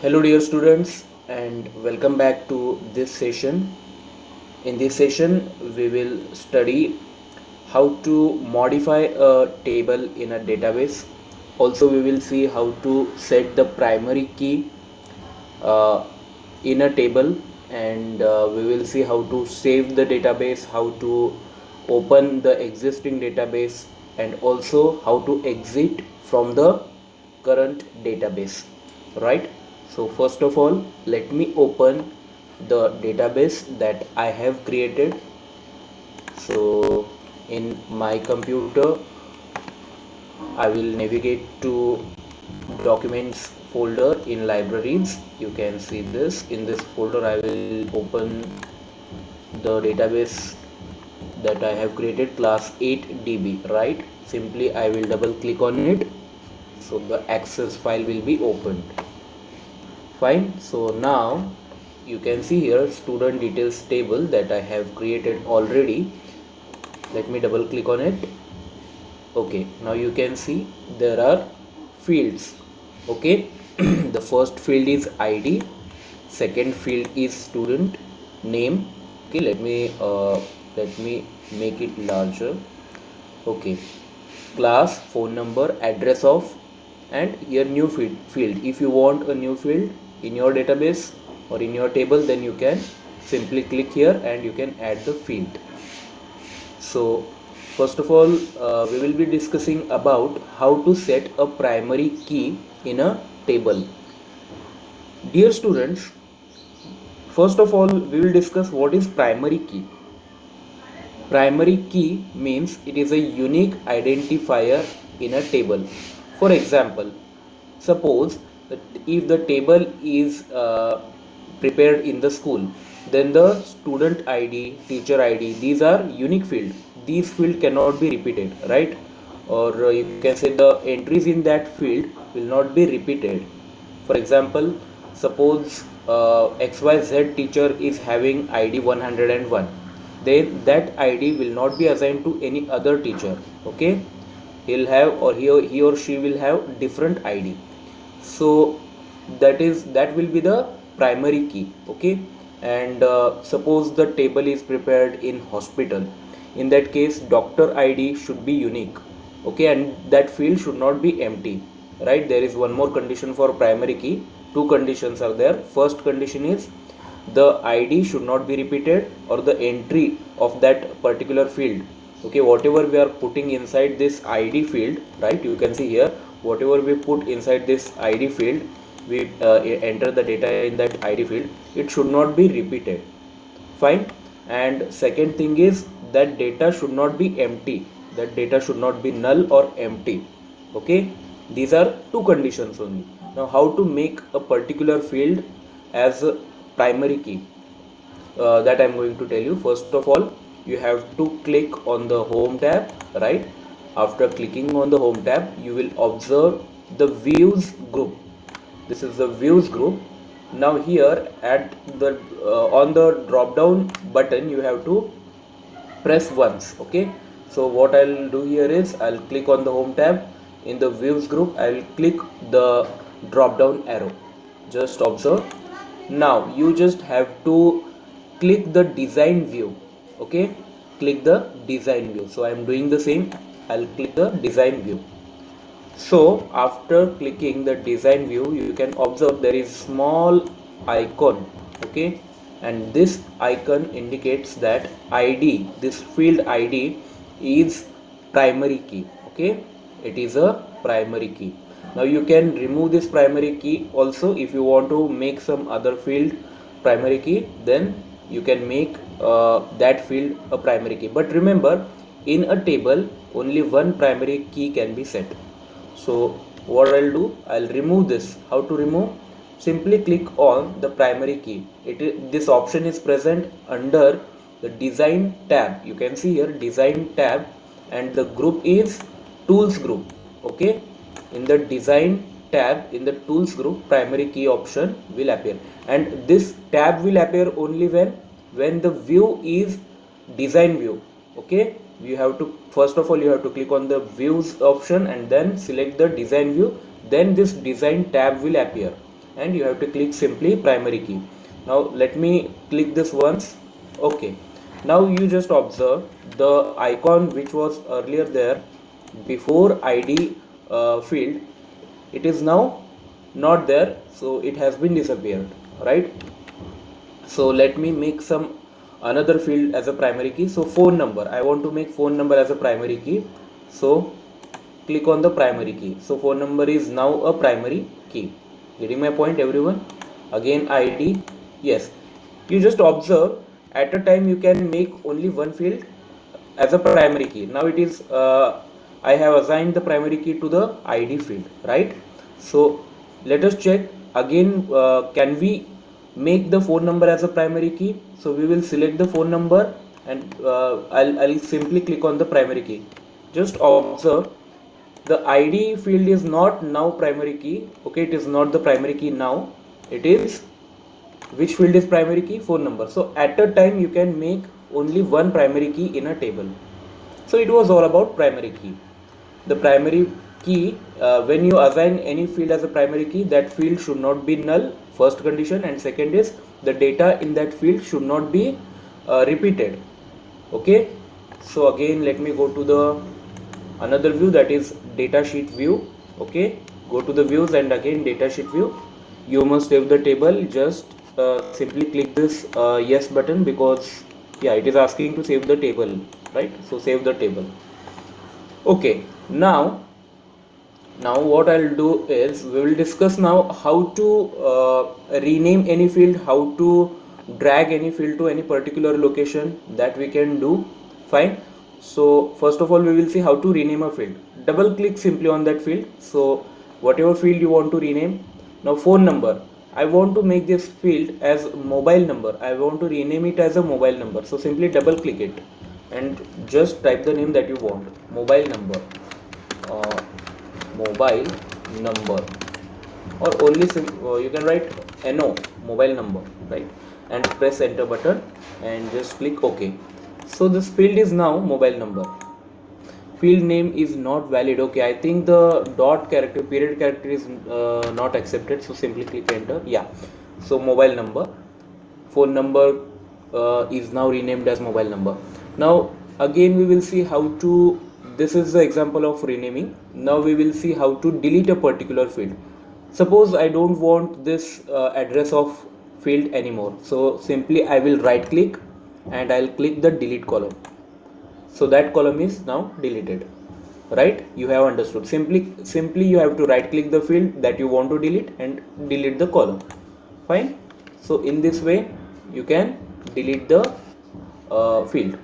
Hello, dear students, and welcome back to this session. In this session, we will study how to modify a table in a database. Also, we will see how to set the primary key uh, in a table, and we will see how to save the database, how to open the existing database, and also how to exit from the current database, right? So first of all, let me open the database that I have created. So in my computer, I will navigate to documents folder in libraries. You can see this. In this folder I will open the database that I have created, class 8db, right? Simply I will double click on it, so the access file will be opened. Fine. So now you can see here student details table that I have created already. Let me double click on it. Okay, now you can see there are fields. Okay. The first field is id, second field is student name. Okay, let me make it larger. Okay, class, phone number, address of, and here new field. If you want a new field in your database or in your table, then you can simply click here and you can add the field. So first of all, we will be discussing about how to set a primary key in a table. Dear students, first of all we will discuss what is primary key. Primary key means it is a unique identifier in a table. For example, suppose that if the table is prepared in the school, then the student id, teacher id, these are unique field. These field cannot be repeated, right? Or you can say the entries in that field will not be repeated. For example, suppose xyz teacher is having id 101, then that id will not be assigned to any other teacher. Okay, he'll have, or he or she will have different id. So that will be the primary key. Okay. And suppose the table is prepared in hospital. In that case, doctor id should be unique. Okay, and that field should not be empty, right? There is one more condition for primary key. Two conditions are there. First condition is the id should not be repeated, or the entry of that particular field. Okay, whatever we are putting inside this id field, right? You can see here, whatever we put inside this id field, we enter the data in that id field, it should not be repeated. Fine. And second thing is that data should not be empty. That data should not be null or empty. Okay, these are two conditions only. Now how to make a particular field as a primary key, that I'm going to tell you. First of all, you have to click on the home tab, right? After clicking on the home tab, you will observe the views group. This is the views group. Now here at the on the drop down button, you have to press once. Okay, so what I'll do here is I'll click on the home tab. In the views group, I'll click the drop down arrow. Just observe. Now you just have to click the design view. Okay, click the design view. So I am doing the same. I'll click the design view. So after clicking the design view, you can observe there is small icon. Okay, and this icon indicates that id, this field id, is primary key. Okay, it is a primary key. Now you can remove this primary key also. If you want to make some other field primary key, then you can make that field a primary key. But remember, in a table only one primary key can be set. So what I'll do, I'll remove this. How to remove? Simply click on the primary key. This option is present under the design tab. You can see here design tab, and the group is tools group. Okay, in the design tab, in the tools group, primary key option will appear, and this tab will appear only when the view is design view. Okay, you have to, first of all you have to click on the views option and then select the design view, then this design tab will appear. and you have to click simply primary key. Now let me click this once. Okay, now you just observe the icon which was earlier there before ID field, it is now not there, so it has been disappeared, right? So let me make some another field as a primary key. So phone number, I want to make phone number as a primary key, so click on the primary key. So phone number is now a primary key. Getting my point, everyone? Again ID, yes. You just observe at a time you can make only one field as a primary key. Now it is I have assigned the primary key to the ID field, right? So let us check again, can we make the phone number as a primary key? So we will select the phone number and I'll simply click on the primary key. Just observe the ID field is not now primary key. Okay, it is not the primary key now. It is, which field is primary key? Phone number. So at a time you can make only one primary key in a table. So it was all about primary key. The primary key, when you assign any field as a primary key, that field should not be null, first condition, and second is the data in that field should not be repeated. Okay, so again let me go to the another view, that is datasheet view. Okay, go to the views and again datasheet view. You must save the table. Just simply click this yes button, because yeah, it is asking to save the table, right? So save the table. Okay, now what I'll do is we will discuss now how to rename any field, how to drag any field to any particular location, that we can do. Fine. So first of all we will see how to rename a field. Double click simply on that field. So whatever field you want to rename. Now phone number, I want to make this field as mobile number. I want to rename it as a mobile number. So simply double click it and just type the name that you want. Mobile number. Mobile number, or only you can write NO, mobile number, right? And press enter button and just click OK. So this field is now mobile number. Field name is not valid. Okay, I think the dot character, period character is not accepted, so simply click enter. Yeah, so mobile number. Phone number is now renamed as mobile number. Now again we will see how to, this is the example of renaming. Now we will see how to delete a particular field. Suppose I don't want this address of field anymore, so simply I will right click and I'll click the delete column. So that column is now deleted, right? You have understood. Simply you have to right click the field that you want to delete and delete the column. Fine. So in this way you can delete the field.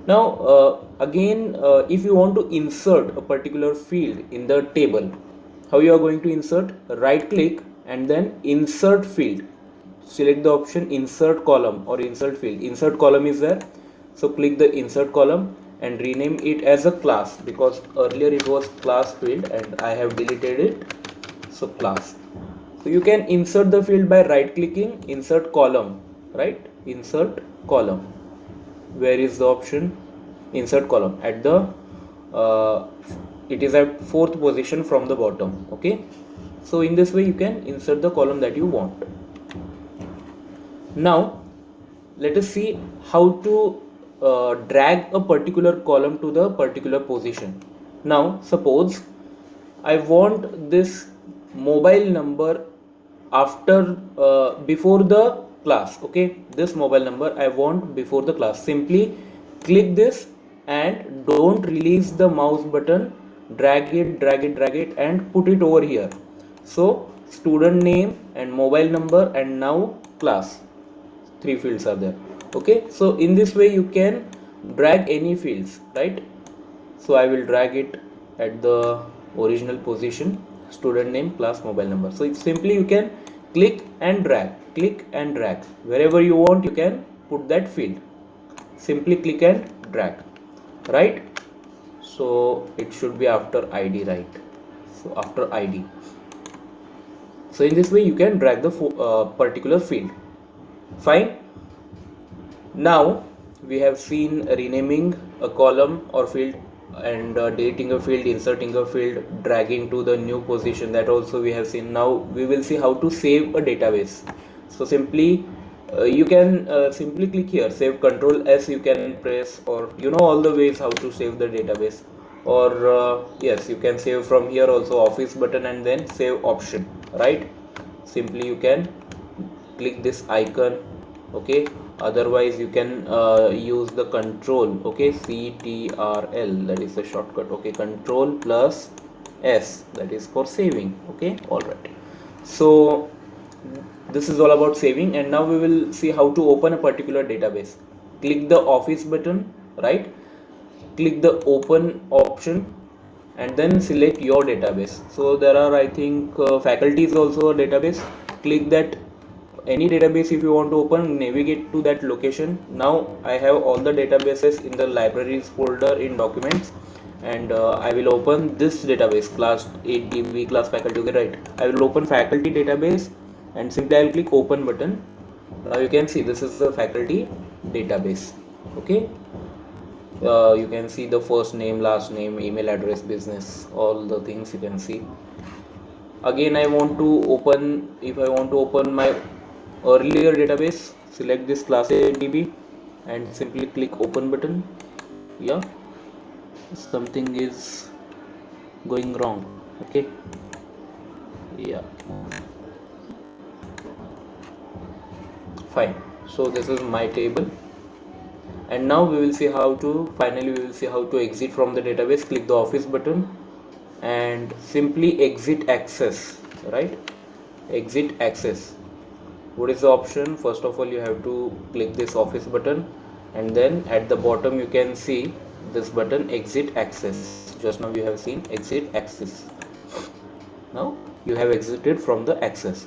Now again, if you want to insert a particular field in the table, how you are going to insert? Right click and then insert field. Select the option insert column or insert field. Insert column is there, so click the insert column and rename it as a class, because earlier it was class field and I have deleted it, so class. So you can insert the field by right clicking insert column, right? Insert column. Where is the option? Insert column at the it is at 4th position from the bottom. Okay, so in this way you can insert the column that you want. Now let us see how to drag a particular column to the particular position. Now suppose I want this mobile number after before the class. Okay, this mobile number I want before the class. Simply click this and don't release the mouse button. Drag it and put it over here. So student name and mobile number and now class, 3 fields are there. Okay, so in this way you can drag any fields, right? So I will drag it at the original position, student name, class, mobile number. So it's simply you can click and drag wherever you want. You can put that field. Simply click and drag, right? So it should be after ID, right? So after ID. So in this way you can drag the particular field. Fine. Now we have seen renaming a column or field and deleting a field, inserting a field, dragging to the new position, that also we have seen. Now we will see how to save a database. So simply you can simply click here, save, control S you can press, or you know all the ways how to save the database. Or yes, you can save from here also, office button and then save option, right? Simply you can click this icon, okay. Otherwise you can use the control, okay, CTRL, that is the shortcut, okay, control plus S, that is for saving, okay. All right, so this is all about saving, and now we will see how to open a particular database. Click the office button, right? Click the open option and then select your database. So there are, I think, faculty is also a database. Click that, any database if you want to open, navigate to that location. Now I have all the databases in the libraries folder in documents, and I will open this database, class 8DB, class faculty, okay, right? I will open faculty database and simply I will click open button. Now you can see this is the faculty database, okay. You can see the first name, last name, email address, business, all the things you can see. Again I want to open, if I want to open my earlier database, select this class ADB and simply click open button. Yeah, something is going wrong, okay. Yeah, fine. So this is my table, and now we will see how to, finally we will see how to exit from the database. Click the office button and simply exit access, right? Exit access. What is the option? First of all you have to click this office button, and then at the bottom you can see this button, exit access. Just now you have seen exit access. Now you have exited from the access.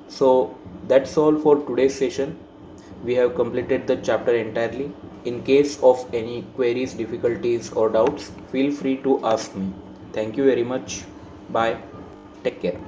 So that's all for today's session. We have completed the chapter entirely. In case of any queries, difficulties or doubts, feel free to ask me. Thank you very much. Bye. Take care.